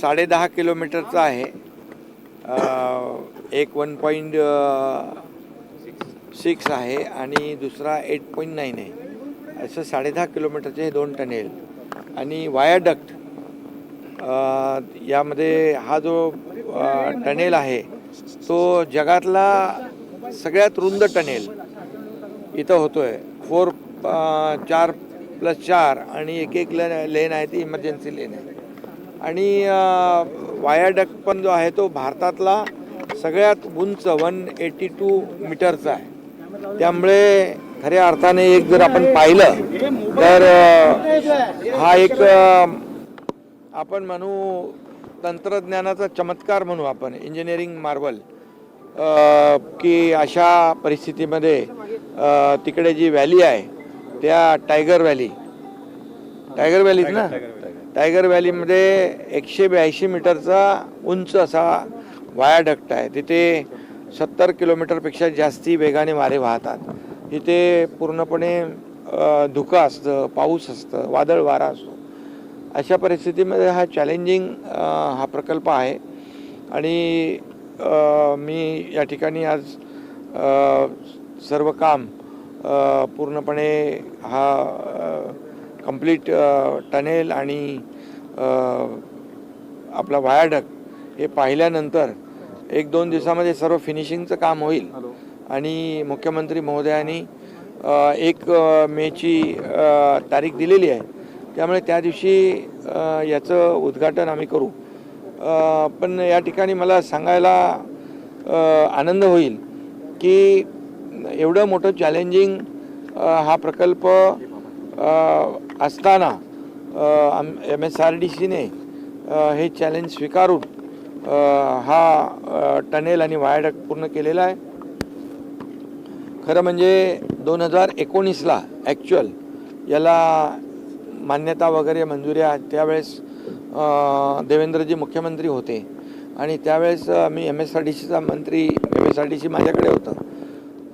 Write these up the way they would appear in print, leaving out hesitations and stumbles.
10.5 किलोमीटरचा आहे. एक 1.6 आहे आणि दुसरा 8.9 आहे. असं 10.5 किलोमीटरचे हे 2 टनेल आणि वायाडक्ट. यामध्ये हा जो टनेल आहे तो जगातला सगळ्यात रुंद टनेल इथं होतोय. 4+4 आणि एक लेन आहे ती इमर्जन्सी लेन आहे. आणि वायाडक्ट पण जो आहे तो भारतातला सगळ्यात उंच 182 मीटरचा आहे. त्यामुळे खऱ्या अर्थाने एक जर आपण पाहिलं तर हा एक आपण म्हणू तंत्रज्ञानाचा चमत्कार म्हणू आपण, इंजिनिअरिंग मार्वल, की अशा परिस्थितीमध्ये तिकडे जी व्हॅली आहे त्या टायगर व्हॅलीच ना, टायगर व्हॅलीमध्ये 182 मीटरचा उंच असा वायाडक्ट आहे. तिथे 70 किलोमीटरपेक्षा जास्ती वेगाने वारे वाहतात. तिथे पूर्णपणे धुकं असतं, पाऊस असतं, वादळ वारा असतो. अशा परिस्थितीमध्ये हा चॅलेंजिंग हा प्रकल्प आहे. आणि मी या ठिकाणी आज सर्व काम पूर्णपणे हा कंप्लीट टनेल आणि आपला वायाडक्ट हे पाहिल्यानंतर 1-2 दिवसामध्ये सर्व फिनिशिंगचं काम होईल. आणि मुख्यमंत्री महोदयांनी 1 मेची तारीख दिलेली आहे. त्यामुळे त्या दिवशी याचं उद्घाटन आम्ही करू. पण या ठिकाणी मला सांगायला आनंद होईल की एवढं मोठं चॅलेंजिंग हा प्रकल्प असताना MSRDCने हे चॅलेंज स्वीकारून हा टनेल आणि वायाडक्ट पूर्ण केलेला आहे. खरं म्हणजे 2019ला ॲक्च्युअल याला मान्यता वगैरे मंजुऱ्या त्यावेळेस देवेंद्रजी मुख्यमंत्री होते आणि त्यावेळेस मी MSRDC माझ्याकडे होतं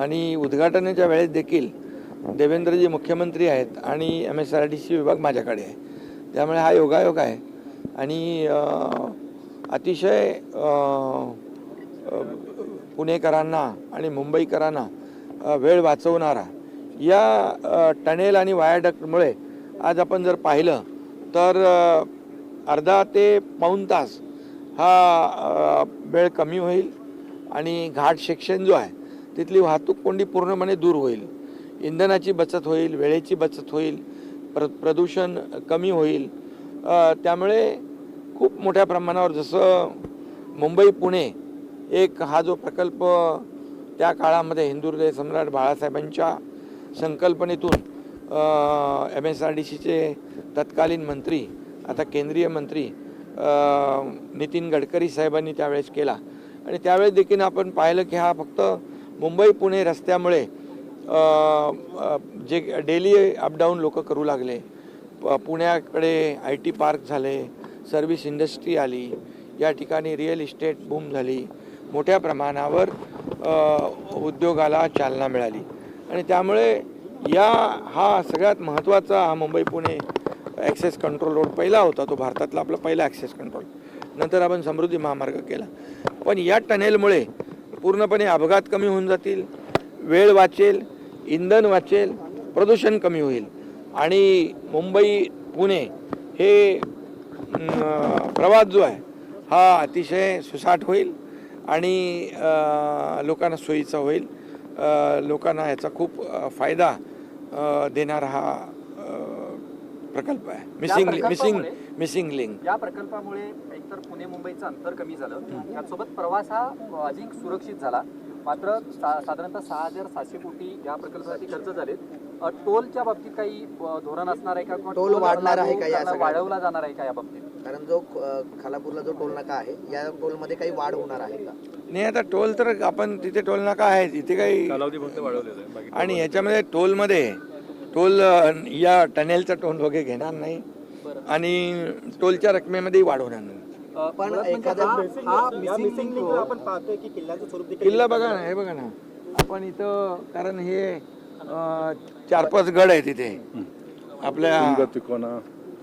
आणि उद्घाटनाच्या वेळेस देखील देवेंद्रजी मुख्यमंत्री आहेत आणि MSRDC विभाग माझ्याकडे आहे. त्यामुळे हा योगायोग आहे आणि अतिशय पुणेकरांना आणि मुंबईकरांना वेळ वाचवणारा या टनेल आणि वायाडक्टमुळे आज आपण जर पाहिलं तर अर्धा ते पाऊण तास हा वेळ कमी होईल आणि घाट सेक्शन जो आहे तिथली वाहतूक कोंडी पूर्णपणे दूर होईल. इंधनाची बचत होईल, वेळेची बचत होईल, प्रदूषण कमी होईल. त्यामुळे खूप मोठ्या प्रमाणावर जसं मुंबई पुणे एक हा जो प्रकल्प त्या काळामध्ये हिंदुहृदय सम्राट बाळासाहेबांच्या संकल्पनेतून MSRDCचे तत्कालीन मंत्री आता केंद्रीय मंत्री नितीन गडकरी साहेबांनी त्यावेळेस केला. आणि त्यावेळेस देखील आपण पाहिलं की हा फक्त मुंबई पुणे रस्त्यामुळे जे डेली अपडाऊन लोक करू लागले. पुण्याकडे IT पार्क झाले, सर्व्हिस इंडस्ट्री आली, या ठिकाणी रिअल इस्टेट बूम झाली, मोठ्या प्रमाणावर उद्योगाला चालना मिळाली. आणि त्यामुळे हा सगळ्यात महत्त्वाचा हा Mumbai Pune access control road पहिला होता. तो भारतातला आपला पहिला ॲक्सेस कंट्रोल. नंतर आपण समृद्धी महामार्ग केला. पण या टनेलमुळे पूर्णपणे अपघात कमी होऊन जातील, वेळ वाचेल, इंधन वाचेल, प्रदूषण कमी होईल आणि मुंबई पुणे हे प्रवास जो आहे हा अतिशय सुसाट होईल आणि लोकांना सोयीचा होईल. लोकांना याचा खूप फायदा देणारा हा प्रकल्प आहे. मिसिंग लिंक या प्रकल्पामुळे एकतर पुणे मुंबईचं अंतर कमी झालं, त्यासोबत प्रवास हा अधिक सुरक्षित झाला. मात्र साधारणतः 6,700 कोटी या प्रकल्पासाठी खर्च झाले. टोलच्या बाबतीत काही धोरण असणार आहे का? टोल वाढणार आहे का? या वाढवला जाणार आहे का या बाबतीत? कारण जो खालापूरला जो टोल नाका आहे या टोलमध्ये काही वाढ होणार आहे का? नाही, आता टोल तर आपण तिथे टोल नाका आहे, इथे काही कालावधी फक्त वाढवलेला आहे. आणि याच्यामध्ये टोल या टनेलचा टोल वगैरे घेणार नाही आणि टोलच्या रकमेमध्ये वाढ होणार नाही. पण एखाद्या आपण पाहतोय की किल्ल्याचं स्वरूप किल्ला बघा ना, हे बघा ना आपण इथं, कारण हे 4-5 गड आहे तिथे आपल्या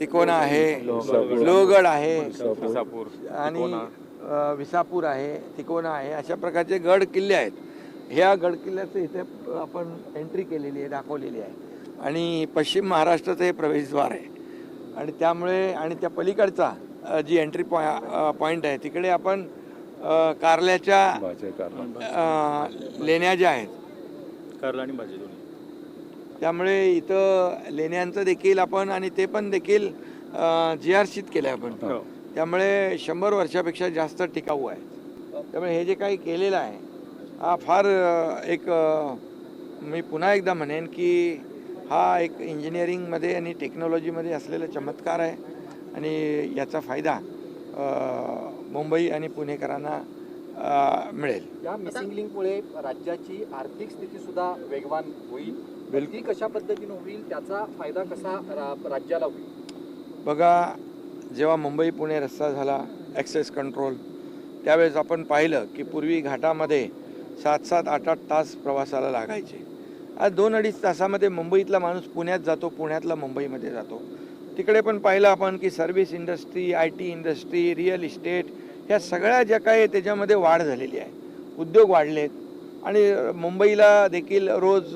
तिकोना आहे, लोहगड आहे आणि विसापूर आहे, तिकोना आहे, अशा प्रकारचे गड किल्ले आहेत. ह्या गड किल्ल्याचं इथे आपण एंट्री केलेली आहे, दाखवलेली आहे आणि पश्चिम महाराष्ट्राचं हे प्रवेशद्वार आहे आणि त्यामुळे आणि त्या पलीकडचा जी एंट्री पॉईंट आहे तिकडे आपण कारल्याच्या लेण्या ज्या आहेत, कारला आणि भाजी दोन्ही. त्यामुळे इथं लेण्यांचं देखील आपण आणि ते पण देखील GR केलं आहे आपण. हो. त्यामुळे 100 वर्षापेक्षा जास्त टिकाऊ आहे. त्यामुळे हे जे काही केलेलं आहे हा फार एक मी पुन्हा एकदा म्हणेन की हा एक इंजिनिअरिंगमध्ये आणि टेक्नॉलॉजीमध्ये असलेला चमत्कार आहे आणि याचा फायदा मुंबई आणि पुणेकरांना मिळेल. या मिसिंग लिंकमुळे राज्याची आर्थिक स्थिती सुद्धा वेगवान होईल. ती कशा पद्धतीने होईल, त्याचा फायदा कसा राज्याला होईल? बघा, जेव्हा मुंबई पुणे रस्ता झाला ॲक्सेस कंट्रोल, त्यावेळेस आपण पाहिलं की पूर्वी घाटामध्ये 7-7, 8-8 तास प्रवासाला लागायचे. आज 2-2.5 तासामध्ये मुंबईतला माणूस पुण्यात जातो, पुण्यातला मुंबईमध्ये जातो. तिकडे पण पाहिलं आपण की service industry, IT industry, real estate ह्या सगळ्या ज्या काही त्याच्यामध्ये वाढ झालेली आहे, उद्योग वाढलेत आणि मुंबईला देखील रोज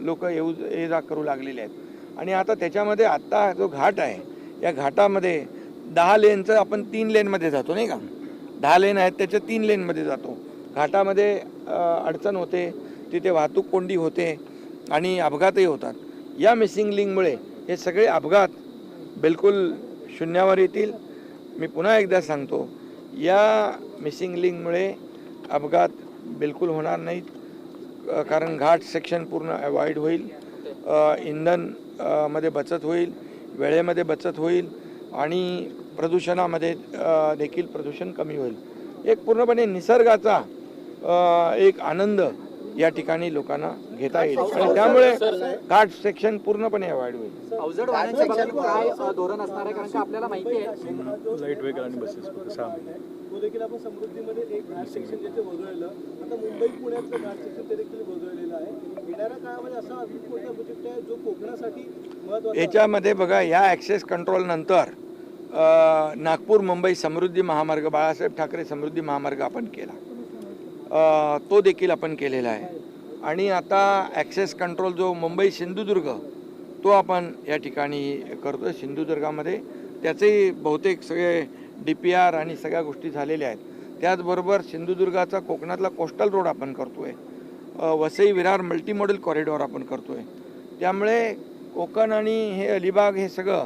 लोक ये जा करू लागलेले आहेत. आणि आता त्याच्यामध्ये आत्ता जो घाट आहे या घाटामध्ये 10 लेनचं आपण 3 लेनमध्ये जातो नाही का. 10 लेन आहेत त्याच्या 3 लेनमध्ये जातो. घाटामध्ये अडचण होते, तिथे वाहतूक कोंडी होते आणि अपघातही होतात. या मिसिंग लिंकमुळे हे सगळे अपघात बिलकुल शून्यावर येतील. मी पुन्हा एकदा सांगतो, या मिसिंग लिंकमुळे अपघात बिलकुल होणार नाहीत, कारण घाट सेक्शन पूर्ण अवॉइड होईल, इंधन मध्ये बचत होईल, वेळेमध्ये बचत होईल आणि प्रदूषणामध्ये देखील प्रदूषण कमी होईल. एक पूर्णपणे निसर्गाचा एक आनंद या ठिकाणी लोकांना घेता येईल आणि त्यामुळे घाट सेक्शन पूर्णपणे अवॉइड होईल. अवजड वाहनांच्या बाबतीत काय धोरण असणार आहे? कारण का आपल्याला माहिती आहे लाईट व्हेकल आणि बसेस 6 महिने. तो देखील आपण समृद्धीमध्ये एक घाट सेक्शन जिथे वगळलं, आता मुंबई पुण्यातलं घाट सेक्शन ते देखील वगळलेलं आहे. येणाऱ्या काळामध्ये असा अजून कोणता प्रोजेक्ट आहे जो कोकणासाठी महत्त्वाचा? याच्यामध्ये बघा, या ॲक्सेस कंट्रोल नंतर नागपूर मुंबई समृद्धी महामार्ग, बाळासाहेब ठाकरे समृद्धी महामार्ग आपण केला, तो देखील आपण केलेला आहे. आणि आता ॲक्सेस कंट्रोल जो मुंबई सिंधुदुर्ग तो आपण या ठिकाणी करतो. सिंधुदुर्गामध्ये त्याचेही बहुतेक सगळे DPR आणि सगळ्या गोष्टी झालेल्या आहेत. त्याचबरोबर सिंधुदुर्गाचा कोकणातला कोस्टल रोड आपण करतो आहे, वसई विरार मल्टीमॉडल कॉरिडॉर आपण करतो आहे. त्यामुळे कोकण आणि हे अलिबाग हे सगळं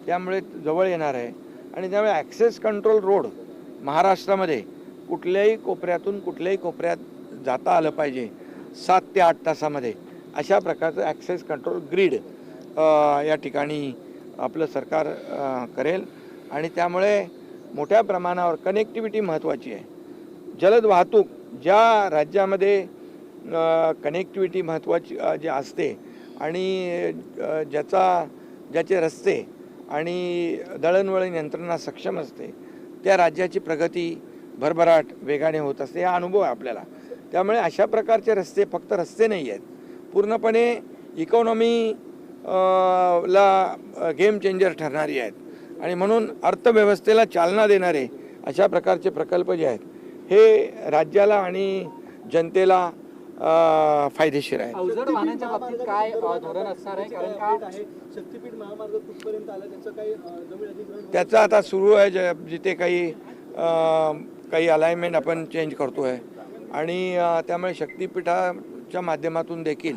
त्यामुळे जवळ येणार आहे आणि त्यामुळे ॲक्सेस कंट्रोल रोड महाराष्ट्रामध्ये कुठल्याही कोपऱ्यातून कुठल्याही कोपऱ्यात जाता आलं पाहिजे 7 ते 8 तासामध्ये, अशा प्रकारचं ॲक्सेस कंट्रोल ग्रीड या ठिकाणी आपलं सरकार करेल. आणि त्यामुळे मोठ्या प्रमाणावर कनेक्टिव्हिटी महत्त्वाची आहे. जलद वाहतूक ज्या राज्यामध्ये कनेक्टिव्हिटी महत्त्वाची जे असते आणि ज्याचे रस्ते आणि दळणवळण यंत्रणा सक्षम असते, त्या राज्याची प्रगती भरभराट वेगाने होत असते. हा अनुभव आहे आपल्याला. त्यामुळे अशा प्रकारचे रस्ते फक्त रस्ते नाही आहेत, पूर्णपणे इकॉनॉमी ला गेम चेंजर ठरणारी आहेत आणि म्हणून अर्थव्यवस्थेला चालना देणारे अशा प्रकारचे प्रकल्प जे आहेत हे राज्याला आणि जनतेला फायदेशीर आहे. अवजड वाहनांच्या बाबतीत काय धोरण असणार आहे? कारण का शक्तीपीठ महामार्ग कुठपर्यंत आला, त्याचं काही जमीन अधिग्रहण त्याचं आता सुरू आहे, जिथे काही अलाइनमेंट आपण चेंज करतो आहे आणि त्यामुळे शक्तीपीठाच्या माध्यमातून देखील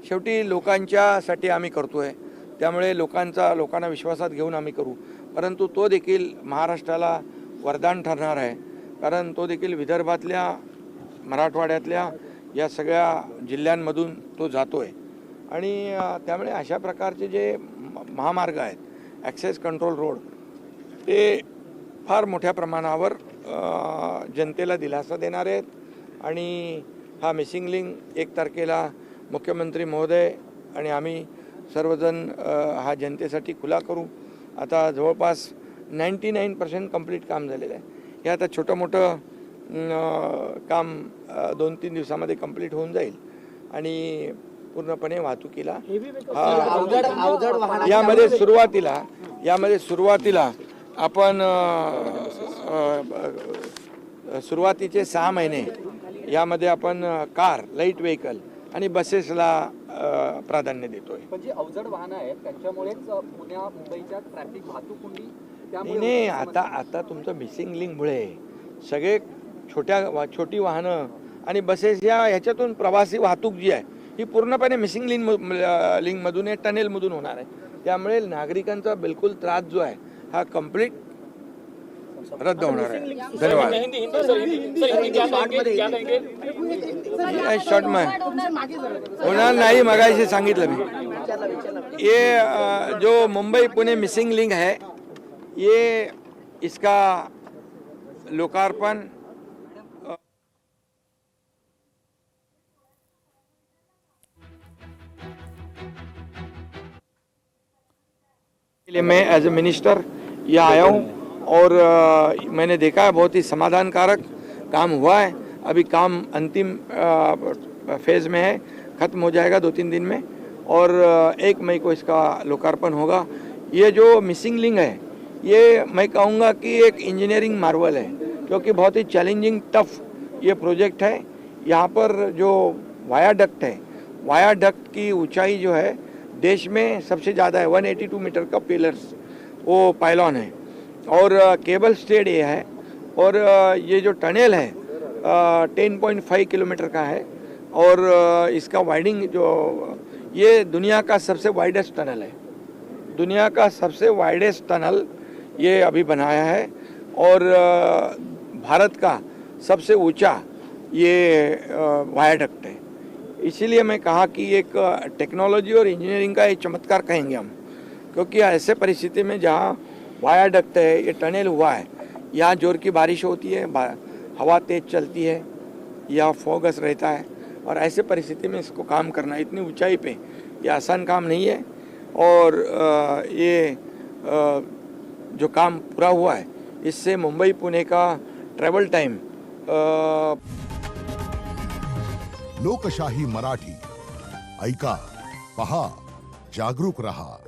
शेवटी लोकांच्यासाठी आम्ही करतो आहे. त्यामुळे लोकांना विश्वासात घेऊन आम्ही करू, परंतु तो देखील महाराष्ट्राला वरदान ठरणार आहे, कारण तो देखील विदर्भातल्या मराठवाड्यातल्या या सगळ्या जिल्ह्यांमधून तो जातो आहे. आणि त्यामुळे अशा प्रकारचे जे महामार्ग आहेत, ॲक्सेस कंट्रोल रोड, ते फार मोठ्या प्रमाणावर जनतेला दिलासा देणार आहेत. आणि हा मिसिंग लिंक 1 तारखेला मुख्यमंत्री महोदय आणि आम्ही सर्वजण हा जनतेसाठी खुला करू. आता जवळपास 99% कंप्लीट काम झालेलं आहे. हे आता छोटं मोठं काम 2-3 दिवसामध्ये कंप्लीट होऊन जाईल आणि पूर्णपणे वाहतुकीला अवजड वाहन यामध्ये सुरुवातीला आपण सुरुवातीचे 6 महिने यामध्ये आपण कार, लाईट व्हेकल आणि बसेसला प्राधान्य देतोय. पण जी अवजड वाहनं आहेत त्यांच्यामुळेच पुण्या मुंबईच्या ट्रॅफिक वाहतूक कोंडी नाही आता तुमचं मिसिंग लिंकमुळे सगळे छोटी वाहनं आणि बसेस ह्याच्यातून प्रवासी वाहतूक जी आहे ही पूर्णपणे मिसिंग लिंकमधून टनेलमधून होणार आहे. त्यामुळे नागरिकांचा बिलकुल त्रास जो आहे हा कम्प्लीट रद्द होणार आहे. धन्यवाद. शॉर्ट में होणार नाही, मगाशी सांगितलं मी. ये जो मुंबई पुणे मिसिंग लिंक है ये इसका लोकार्पण मैं एज ए मिनिस्टर यहाँ आया हूँ और मैंने देखा है बहुत ही समाधानकारक काम हुआ है. अभी काम अंतिम फेज में है, ख़त्म हो जाएगा 2-3 दिन में और 1 मई को इसका लोकार्पण होगा. ये जो मिसिंग लिंक है ये मैं कहूँगा कि एक इंजीनियरिंग मार्वल है, क्योंकि बहुत ही चैलेंजिंग टफ ये प्रोजेक्ट है. यहाँ पर जो वायाडक्ट है, वायाडक्ट की ऊंचाई जो है देश में सबसे ज़्यादा है. 182 मीटर का पिलर्स वो पाइलॉन है और केबल स्टेड ये है. और ये जो टनल है 10.5 किलोमीटर का है और इसका वाइडिंग जो ये दुनिया का सबसे वाइडेस्ट टनल है. दुनिया का सबसे वाइडेस्ट टनल ये अभी बनाया है और भारत का सबसे ऊंचा ये वायाडक्ट है. इसीलिए मैं कहा कि एक टेक्नोलॉजी और इंजीनियरिंग का एक चमत्कार कहेंगे हम, क्योंकि ऐसे परिस्थिति में जहाँ वायाडक्ट है, ये टनल हुआ है, यहाँ जोर की बारिश होती है, हवा तेज चलती है या फोगस रहता है और ऐसे परिस्थिति में इसको काम करना इतनी ऊंचाई पे ये आसान काम नहीं है. और ये जो काम पूरा हुआ है इससे मुंबई पुणे का ट्रैवल टाइम लोकशाही मराठी ऐका, पहा, जागरूक रहा.